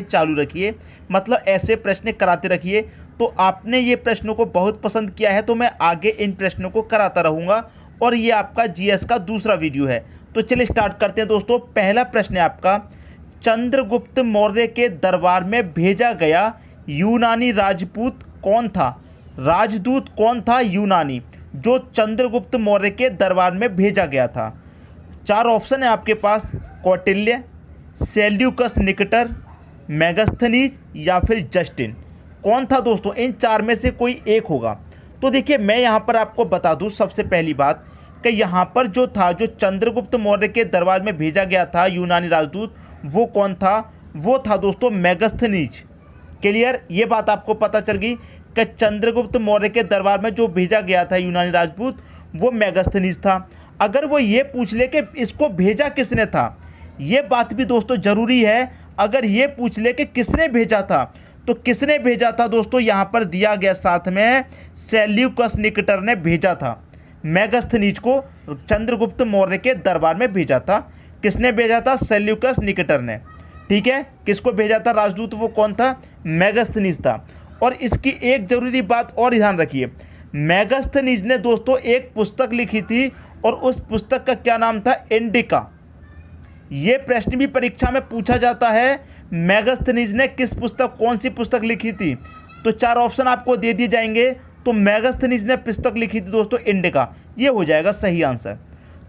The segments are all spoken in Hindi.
चालू रखिए, मतलब ऐसे प्रश्न कराते रखिए। तो आपने ये प्रश्नों को बहुत पसंद किया है तो मैं आगे इन प्रश्नों को कराता रहूँगा, और ये आपका जीएस का दूसरा वीडियो है। तो चलिए स्टार्ट करते हैं दोस्तों। पहला प्रश्न है आपका, चंद्रगुप्त मौर्य के दरबार में भेजा गया यूनानी राजपूत कौन था? राजदूत कौन था यूनानी जो चंद्रगुप्त मौर्य के दरबार में भेजा गया था? चार ऑप्शन है आपके पास, कौटिल्य, सेल्यूकस निकटर, मेगास्थनीज या फिर जस्टिन। कौन था दोस्तों? इन चार में से कोई एक होगा। तो देखिए मैं यहाँ पर आपको बता दूँ सबसे पहली बात कि यहाँ पर जो था, जो चंद्रगुप्त मौर्य के दरबार में भेजा गया था यूनानी राजदूत, वो कौन था? वो था दोस्तों मेगास्थनीज। क्लियर? ये बात आपको पता चल गई कि चंद्रगुप्त मौर्य के दरबार में जो भेजा गया था यूनानी राजपूत, वो मेगास्थनीज था। अगर वो ये पूछ ले कि इसको भेजा किसने था, ये बात भी दोस्तों ज़रूरी है। अगर ये पूछ ले कि किसने भेजा था, तो किसने भेजा था दोस्तों, यहाँ पर दिया गया साथ में, सेल्यूकस निकटर ने भेजा था मेगास्थनीज को, चंद्रगुप्त मौर्य के दरबार में भेजा था। किसने भेजा था? सेल्यूकस निकटर ने। ठीक है, किसको भेजा था राजदूत? वो कौन था? मेगास्थनीज था। और इसकी एक ज़रूरी बात और ध्यान रखिए, मेगास्थनीज ने दोस्तों एक पुस्तक लिखी थी, और उस पुस्तक का क्या नाम था? इंडिका। ये प्रश्न भी परीक्षा में पूछा जाता है, मेगास्थनीज ने किस पुस्तक, कौन सी पुस्तक लिखी थी? तो चार ऑप्शन आपको दे दिए जाएंगे। तो मेगास्थनीज ने पुस्तक लिखी थी दोस्तों इंडिका, ये हो जाएगा सही आंसर।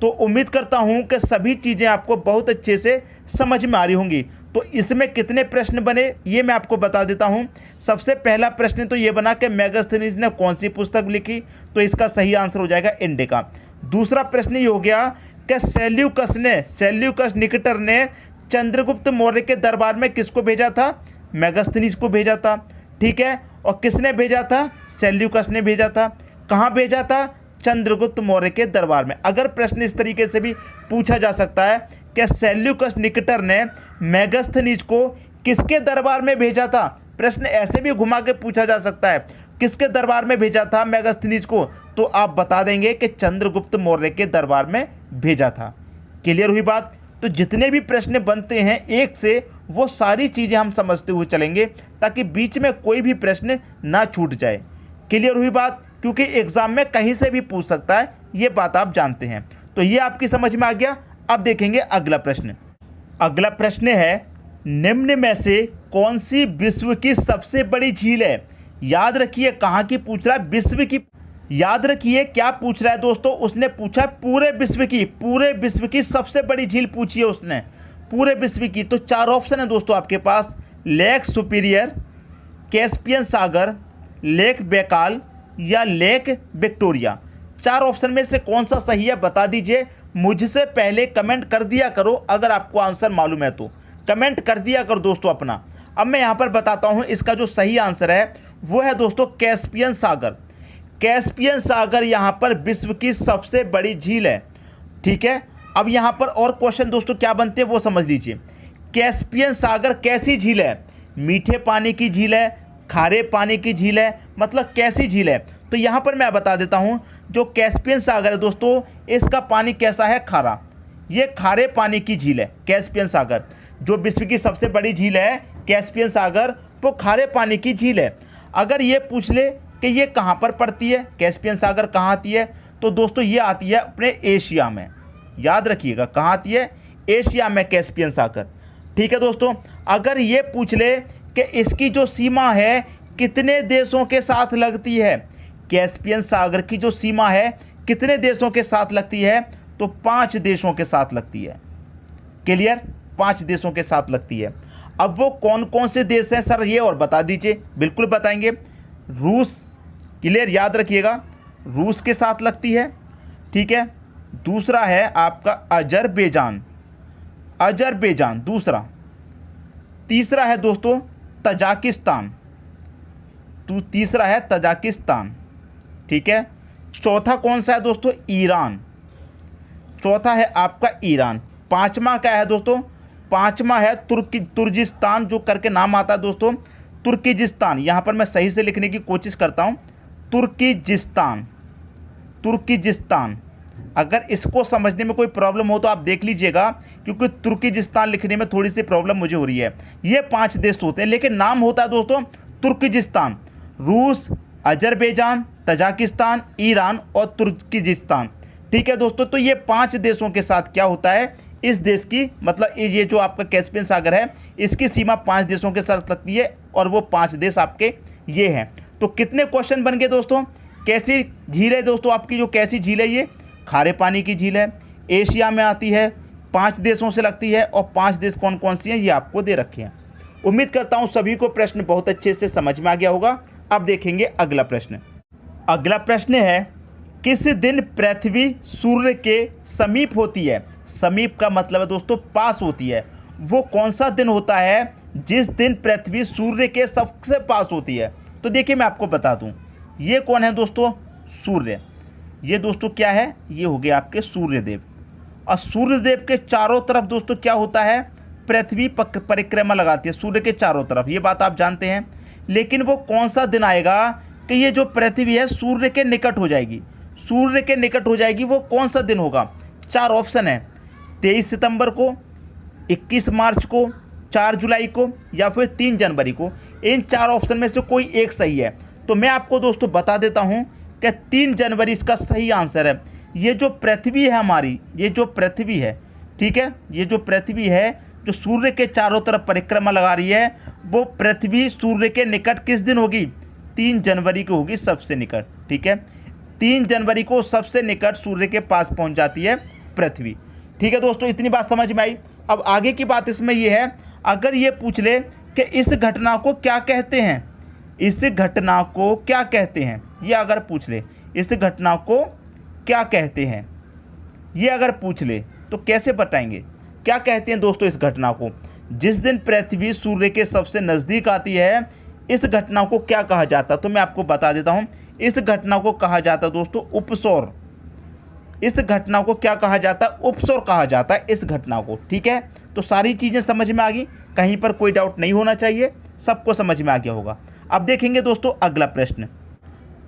तो उम्मीद करता हूं कि सभी चीज़ें आपको बहुत अच्छे से समझ में आ रही होंगी। तो इसमें कितने प्रश्न बने ये मैं आपको बता देता हूं। सबसे पहला प्रश्न तो ये बना कि मेगास्थनीज ने कौन सी पुस्तक लिखी, तो इसका सही आंसर हो जाएगा इंडिका। दूसरा प्रश्न ये हो गया कि सेल्यूकस निकटर ने चंद्रगुप्त मौर्य के दरबार में किसको भेजा था? मेगास्थनीज को भेजा था। ठीक है, और किसने भेजा था? सेल्यूकस ने भेजा था। कहाँ भेजा था? चंद्रगुप्त मौर्य के दरबार में। अगर प्रश्न इस तरीके से भी पूछा जा सकता है कि सेल्यूकस निकटर ने मेगास्थनीज को किसके दरबार में भेजा था, प्रश्न ऐसे भी घुमा के पूछा जा सकता है, किसके दरबार में भेजा था मेगास्थनीज को, तो आप बता देंगे कि चंद्रगुप्त मौर्य के दरबार में भेजा था। क्लियर हुई बात? तो जितने भी प्रश्न बनते हैं एक से, वो सारी चीज़ें हम समझते हुए चलेंगे ताकि बीच में कोई भी प्रश्न ना छूट जाए। क्लियर हुई बात? क्योंकि एग्जाम में कहीं से भी पूछ सकता है, ये बात आप जानते हैं। तो ये आपकी समझ में आ गया। अब देखेंगे अगला प्रश्न। अगला प्रश्न है, निम्न में से कौन सी विश्व की सबसे बड़ी झील है? याद रखिए कहाँ की पूछ रहा है, विश्व की। याद रखिए क्या पूछ रहा है दोस्तों, उसने पूछा पूरे विश्व की सबसे बड़ी झील पूछी है उसने, पूरे विश्व की। तो चार ऑप्शन है दोस्तों आपके पास, लेक सुपीरियर, कैस्पियन सागर, लेक बैकाल या लेक विक्टोरिया। चार ऑप्शन में से कौन सा सही है बता दीजिए। मुझसे पहले कमेंट कर दिया करो, अगर आपको आंसर मालूम है तो कमेंट कर दिया करो दोस्तों अपना। अब मैं यहाँ पर बताता हूँ, इसका जो सही आंसर है वो है दोस्तों कैस्पियन सागर। कैस्पियन सागर यहाँ पर विश्व की सबसे बड़ी झील है। ठीक है, अब यहाँ पर और क्वेश्चन दोस्तों क्या बनते हैं वो समझ लीजिए। कैस्पियन सागर कैसी झील है? मीठे पानी की झील है, खारे पानी की झील है, मतलब कैसी झील है? तो यहाँ पर मैं बता देता हूँ, जो कैस्पियन सागर है दोस्तों, इसका पानी कैसा है? खारा। ये खारे पानी की झील है कैस्पियन सागर। जो विश्व की सबसे बड़ी झील है कैस्पियन सागर, वो खारे पानी की झील है। अगर ये पूछ ले कि ये कहाँ पर पड़ती है, कैस्पियन सागर कहाँ आती है, तो दोस्तों ये आती है अपने एशिया में। याद रखिएगा कहाँ आती है? एशिया में कैस्पियन सागर। ठीक है दोस्तों, अगर ये पूछ ले कि इसकी जो सीमा है कितने देशों के साथ लगती है, कैस्पियन सागर की जो सीमा है कितने देशों के साथ लगती है, तो 5 देशों के साथ लगती है। क्लियर? 5 देशों के साथ लगती है। अब वो कौन कौन से देश हैं सर ये और बता दीजिए। बिल्कुल बताएंगे। रूस, क्लियर, याद रखिएगा रूस के साथ लगती है। ठीक है, दूसरा है आपका अजरबैजान दूसरा। तीसरा है दोस्तों तजाकिस्तान, तीसरा है तजाकिस्तान। ठीक है, चौथा कौन सा है दोस्तों? ईरान। चौथा है आपका ईरान। पांचवा क्या है दोस्तों? पांचवा है तुर्किस्तान, जो करके नाम आता है दोस्तों तुर्किजिस्तान। यहाँ पर मैं सही से लिखने की कोशिश करता हूँ, तुर्किजिस्तान। अगर इसको समझने में कोई प्रॉब्लम हो तो आप देख लीजिएगा, क्योंकि तुर्किजिस्तान लिखने में थोड़ी सी प्रॉब्लम मुझे हो रही है। ये 5 देश होते हैं, लेकिन नाम होता है दोस्तों तुर्किजिस्तान, रूस, अजरबैजान, तजाकिस्तान, ईरान और तुर्किजिस्तान। ठीक है दोस्तों, तो ये 5 देशों के साथ क्या होता है, इस देश की मतलब ये जो आपका कैस्पियन सागर है इसकी सीमा 5 देशों के साथ लगती है, और वो 5 देश आपके ये हैं। तो कितने क्वेश्चन बन गए दोस्तों। कैसी झील है दोस्तों आपकी, जो कैसी झील है, ये खारे पानी की झील है, एशिया में आती है, 5 देशों से लगती है, और 5 देश कौन कौन सी हैं ये आपको दे रखे हैं। उम्मीद करता हूँ सभी को प्रश्न बहुत अच्छे से समझ में आ गया होगा। अब देखेंगे अगला प्रश्न। अगला प्रश्न है, किस दिन पृथ्वी सूर्य के समीप होती है। समीप का मतलब है दोस्तों पास होती है। वो कौन सा दिन होता है जिस दिन पृथ्वी सूर्य के सबसे पास होती है। तो देखिए मैं आपको बता दूं, ये कौन है दोस्तों, सूर्य। ये दोस्तों क्या है, ये हो गया आपके सूर्यदेव, और सूर्यदेव के चारों तरफ दोस्तों क्या होता है, पृथ्वी परिक्रमा लगाती है सूर्य के चारों तरफ। ये बात आप जानते हैं, लेकिन वो कौन सा दिन आएगा कि ये जो पृथ्वी है सूर्य के निकट हो जाएगी, सूर्य के निकट हो जाएगी, वो कौन सा दिन होगा। 4 ऑप्शन है, 23 सितंबर को, 21 मार्च को, 4 जुलाई को, या फिर 3 जनवरी को। इन 4 ऑप्शन में से कोई एक सही है। तो मैं आपको दोस्तों बता देता हूं कि 3 जनवरी इसका सही आंसर है। ये जो पृथ्वी है हमारी, ये जो पृथ्वी है, ठीक है, ये जो पृथ्वी है जो सूर्य के चारों तरफ परिक्रमा लगा रही है, वो पृथ्वी सूर्य के निकट किस दिन होगी, 3 जनवरी को होगी सबसे निकट। ठीक है, 3 जनवरी को सबसे निकट सूर्य के पास पहुंच जाती है पृथ्वी। ठीक है दोस्तों, इतनी बात समझ में आई। अब आगे की बात इसमें यह है, अगर ये पूछ ले कि इस घटना को क्या कहते हैं, इस घटना को क्या कहते हैं, ये अगर पूछ ले इस घटना को क्या कहते हैं, ये अगर पूछ ले तो कैसे बताएंगे क्या कहते हैं दोस्तों इस घटना को। जिस दिन पृथ्वी सूर्य के सबसे नज़दीक आती है, इस घटना को क्या कहा जाता है, तो मैं आपको बता देता हूं। इस घटना को कहा जाता है दोस्तों उपसौर। इस घटना को क्या कहा जाता है, उपसौर कहा जाता है इस घटना को। ठीक है, तो सारी चीज़ें समझ में आ गई, कहीं पर कोई डाउट नहीं होना चाहिए, सबको समझ में आ गया होगा। अब देखेंगे दोस्तों अगला प्रश्न।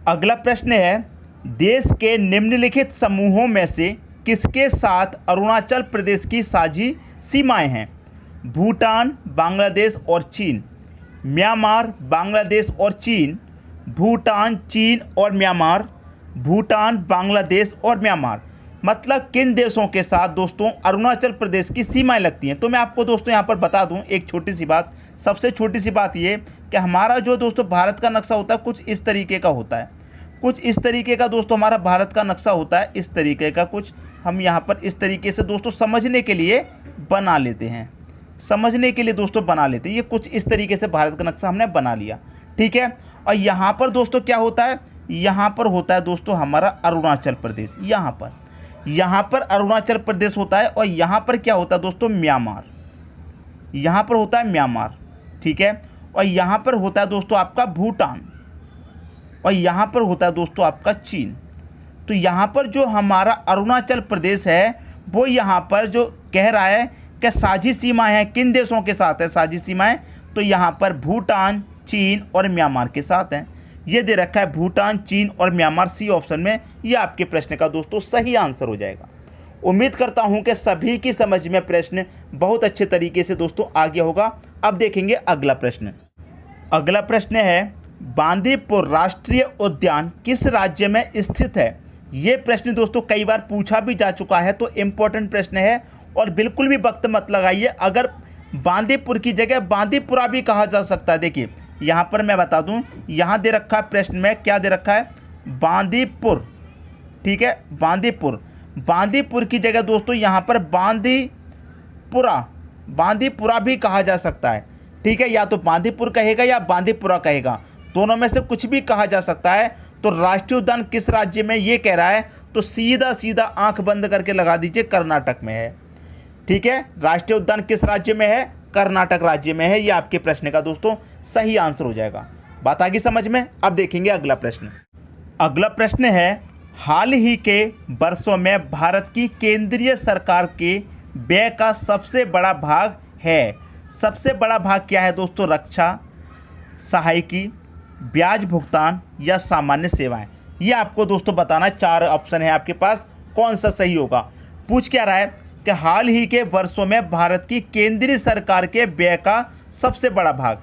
अगला प्रश्न है, देश के निम्नलिखित समूहों में से किसके साथ अरुणाचल प्रदेश की साझी सीमाएं हैं। भूटान, बांग्लादेश और चीन, म्यांमार, बांग्लादेश और चीन, भूटान, चीन और म्यांमार, भूटान, बांग्लादेश और म्यांमार। मतलब किन देशों के साथ दोस्तों अरुणाचल प्रदेश की सीमाएं लगती हैं। तो मैं आपको दोस्तों यहाँ पर बता दूँ एक छोटी सी बात। सबसे छोटी सी बात ये कि हमारा जो दोस्तों भारत का नक्शा होता है कुछ इस तरीके का होता है, कुछ इस तरीके का दोस्तों हमारा भारत का नक्शा होता है, इस तरीके का कुछ हम यहाँ पर इस तरीके से दोस्तों समझने के लिए बना लेते हैं, समझने के लिए दोस्तों बना लेते हैं। ये कुछ इस तरीके से भारत का नक्शा हमने बना लिया। ठीक है, और यहाँ पर दोस्तों क्या होता है, यहाँ पर होता है दोस्तों हमारा अरुणाचल प्रदेश, यहाँ पर अरुणाचल प्रदेश होता है, और यहाँ पर क्या होता है दोस्तों म्यांमार, यहाँ पर होता है म्यांमार। ठीक है, और यहाँ पर होता है दोस्तों आपका भूटान, और यहाँ पर होता है दोस्तों आपका चीन। तो यहाँ पर जो हमारा अरुणाचल प्रदेश है वो यहाँ पर जो कह रहा है कि साझी सीमाएं हैं, किन देशों के साथ है साझी सीमाएं, तो यहाँ पर भूटान, चीन और म्यांमार के साथ हैं। ये दे रखा है भूटान, चीन और म्यांमार, सी ऑप्शन में। ये आपके प्रश्न का दोस्तों सही आंसर हो जाएगा। उम्मीद करता हूँ कि सभी की समझ में प्रश्न बहुत अच्छे तरीके से दोस्तों आ गया होगा। अब देखेंगे अगला प्रश्न। अगला प्रश्न है, बांदीपुर राष्ट्रीय उद्यान किस राज्य में स्थित है। ये प्रश्न दोस्तों कई बार पूछा भी जा चुका है, तो इम्पोर्टेंट प्रश्न है और बिल्कुल भी वक्त मत लगाइए। अगर बांदीपुर की जगह बांदीपुरा भी कहा जा सकता है। देखिए यहाँ पर मैं बता दूं, यहाँ दे रखा है प्रश्न में, क्या दे रखा है, बांदीपुर। ठीक है, बांदीपुर, बांदीपुर की जगह दोस्तों यहाँ पर बांदीपुरा भी कहा जा सकता है। ठीक है, या तो बांदीपुर कहेगा या बांदीपुरा कहेगा, दोनों में से कुछ भी कहा जा सकता है। तो राष्ट्रीय उद्यान किस राज्य में ये कह रहा है, तो सीधा सीधा आंख बंद करके लगा दीजिए, कर्नाटक में है। ठीक है, राष्ट्रीय उद्यान किस राज्य में है, कर्नाटक राज्य में है। ये आपके प्रश्न का दोस्तों सही आंसर हो जाएगा। बात आ गई समझ में। अब देखेंगे अगला प्रश्न। अगला प्रश्न है, हाल ही के वर्षों में भारत की केंद्रीय सरकार के व्यय का सबसे बड़ा भाग है। सबसे बड़ा भाग क्या है दोस्तों, रक्षा, सहायकी, ब्याज भुगतान या सामान्य सेवाएं। ये आपको दोस्तों बताना। 4 ऑप्शन है आपके पास, कौन सा सही होगा। पूछ क्या रहा है कि हाल ही के वर्षों में भारत की केंद्रीय सरकार के व्यय का सबसे बड़ा भाग,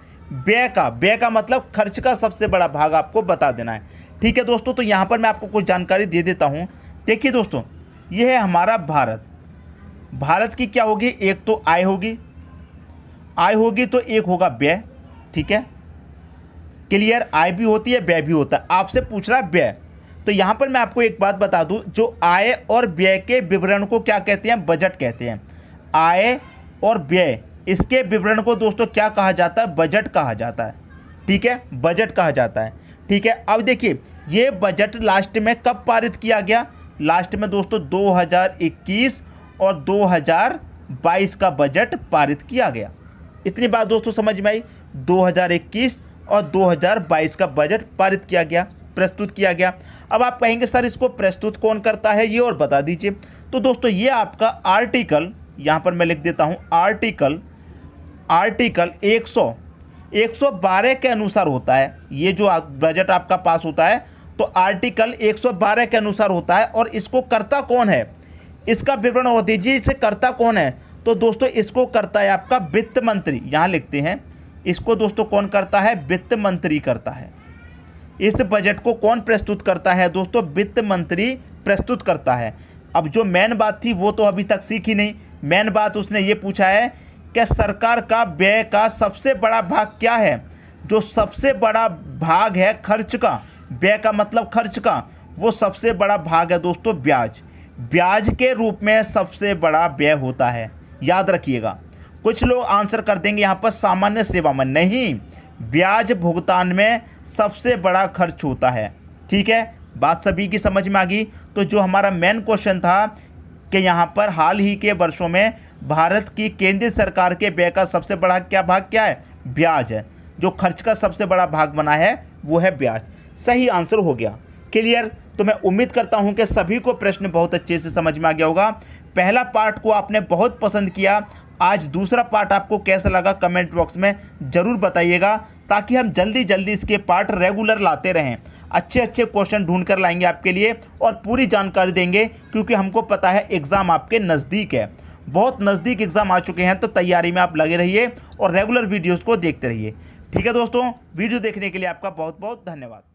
व्यय का मतलब खर्च का सबसे बड़ा भाग आपको बता देना है। ठीक है दोस्तों, तो यहाँ पर मैं आपको कुछ जानकारी दे देता हूँ। देखिए दोस्तों, ये है हमारा भारत। भारत की क्या होगी, एक तो आय होगी तो एक होगा व्यय। ठीक है, क्लियर, आय भी होती है व्यय भी होता है। आपसे पूछ रहा है व्यय, तो यहाँ पर मैं आपको एक बात बता दूँ, जो आय और व्यय के विवरण को क्या कहते हैं, बजट कहते हैं। आय और व्यय इसके विवरण को दोस्तों क्या कहा जाता है, बजट कहा जाता है। ठीक है, बजट कहा जाता है। ठीक है, अब देखिए ये बजट लास्ट में कब पारित किया गया, लास्ट में दोस्तों 2021 और 2022 का बजट पारित किया गया। इतनी बात दोस्तों समझ में आई, 2021 और 2022 का बजट पारित किया गया, प्रस्तुत किया गया। अब आप कहेंगे सर इसको प्रस्तुत कौन करता है, ये और बता दीजिए। तो दोस्तों ये आपका आर्टिकल, यहाँ पर मैं लिख देता हूँ, आर्टिकल 112 के अनुसार होता है। ये जो बजट आपका पास होता है तो आर्टिकल 112 के अनुसार होता है। और इसको करता कौन है, इसका विवरण और दीजिए, इसे करता कौन है। तो दोस्तों इसको करता है आपका वित्त मंत्री, यहाँ लिखते हैं। इसको दोस्तों कौन करता है, वित्त मंत्री करता है। इस बजट को कौन प्रस्तुत करता है दोस्तों, वित्त मंत्री प्रस्तुत करता है। अब जो मेन बात थी वो तो अभी तक सीखी नहीं। मेन बात उसने ये पूछा है कि सरकार का व्यय का सबसे बड़ा भाग क्या है। जो सबसे बड़ा भाग है खर्च का, व्यय का मतलब खर्च का, वो सबसे बड़ा भाग है दोस्तों ब्याज। ब्याज के रूप में सबसे बड़ा व्यय होता है, याद रखिएगा। कुछ लोग आंसर कर देंगे यहाँ पर सामान्य सेवा में, नहीं, ब्याज भुगतान में सबसे बड़ा खर्च होता है। ठीक है, बात सभी की समझ में आ गई। तो जो हमारा मेन क्वेश्चन था कि यहाँ पर हाल ही के वर्षों में भारत की केंद्रीय सरकार के व्यय का सबसे बड़ा भाग क्या है, ब्याज है। जो खर्च का सबसे बड़ा भाग बना है वो है ब्याज। सही आंसर हो गया। क्लियर। तो मैं उम्मीद करता हूं कि सभी को प्रश्न बहुत अच्छे से समझ में आ गया होगा। पहला पार्ट को आपने बहुत पसंद किया, आज दूसरा पार्ट आपको कैसा लगा कमेंट बॉक्स में ज़रूर बताइएगा, ताकि हम जल्दी जल्दी इसके पार्ट रेगुलर लाते रहें। अच्छे अच्छे क्वेश्चन ढूंढ कर लाएंगे आपके लिए और पूरी जानकारी देंगे, क्योंकि हमको पता है एग्ज़ाम आपके नज़दीक है, बहुत नज़दीक एग्ज़ाम आ चुके हैं। तो तैयारी में आप लगे रहिए और रेगुलर वीडियोज़ को देखते रहिए। ठीक है दोस्तों, वीडियो देखने के लिए आपका बहुत बहुत धन्यवाद।